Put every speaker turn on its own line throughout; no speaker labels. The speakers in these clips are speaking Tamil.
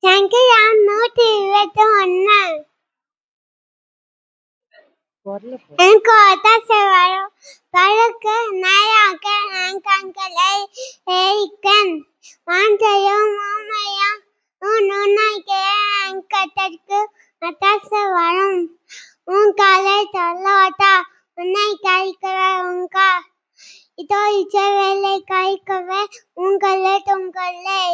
சங்கீதம் 121. எனக்கு ஒத்தாசை வரும் பழுக்கு நேராக என் கண்களை எரிக்கன் வாஞ்சையும் ஊமையும் உன் உன்னைக்கு என் கட்டற்கு ஒத்தாசை வரும் உன் காலை தள்ளாட்டா உன்னை கழிக்கிற உங்கா இதோ இச்சவேளை கழிக்கவே உங்களை தொங்கலை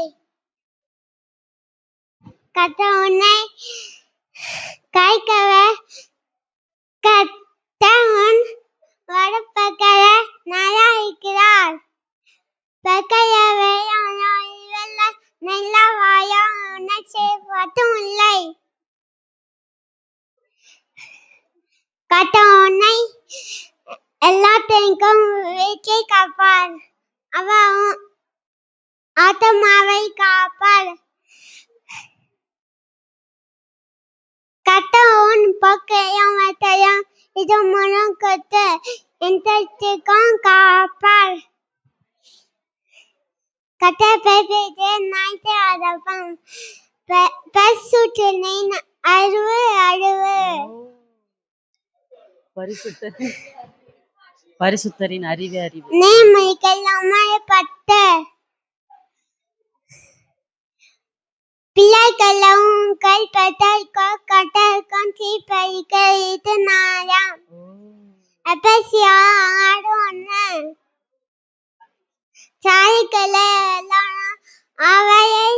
கத்த உன்னை கழிக்கவே கத்தவன் வடப்பக்கர நல்லாயிருக்கிறார் பக்கைய வெள்ள நெல்லவாயா உன்னை செய்வதும் இல்லை கத்த உன்னை எல்லாத்தையும் வீட்டை காப்பார் அவன் ஆத்மாவை காப்பார் கத்த உன் பக்கையும் வெட்டையும் இது முழும் கத்து எந்தத்திற்கும் காப்பார் கத்த பேசிட்டு நாய்த்து அதப்பம் பசுற்றினை அழுவு அழுவு
பரிசுத்தரின் அறிவே அறிவு
நேமைகள் அமரப்பட்ட பிள்ளைகளும் கல்பத்தற்கும் கட்டற்கும் தீப்பறிகள் இது நாளாம் எபேசியா 6:1. சாரிகளை எல்லாரும் அவரை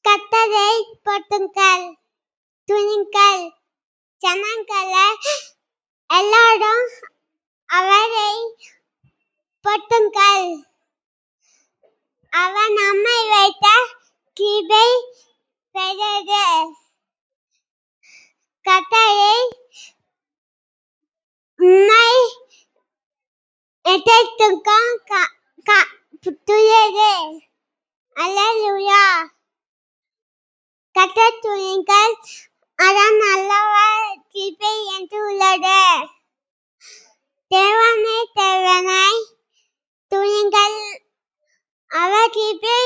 கத்தரை போட்டுங்கள் துணிங்கள் ஜனங்களை எல்லாரும் அவரை போட்டுங்கள் அவன் நம்மை வைத்த கிருபை பெரிது கர்த்தரை உம்மை எதற்கும் துயது அல்லேலூயா கர்த்தர் துணிகள் அதன் நல்லவர் கிருபை என்று உள்ளது தேவனை துணிகள் அவர் கிருபை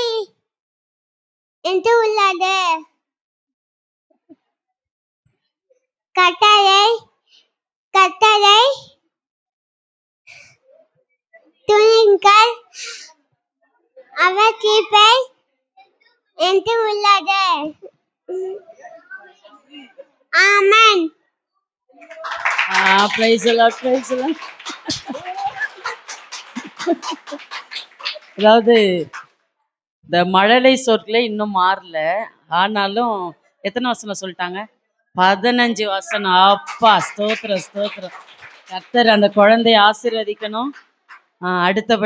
என்று உள்ளது கர்த்தரை துணிகள் அவர் கிருபை என்று உள்ளது ஆமென்
praise the Lord, praise the Lord. அதாவது இந்த மழலை சொற்களே இன்னும் மாறல, ஆனாலும் எத்தனை வசனம் சொல்லிட்டாங்க? 15 வசனம். அப்பா ஸ்தோத்திரம் ஸ்தோத்திரம். கர்த்தர் அந்த குழந்தைய ஆசீர்வதிக்கணும். அடுத்தபடி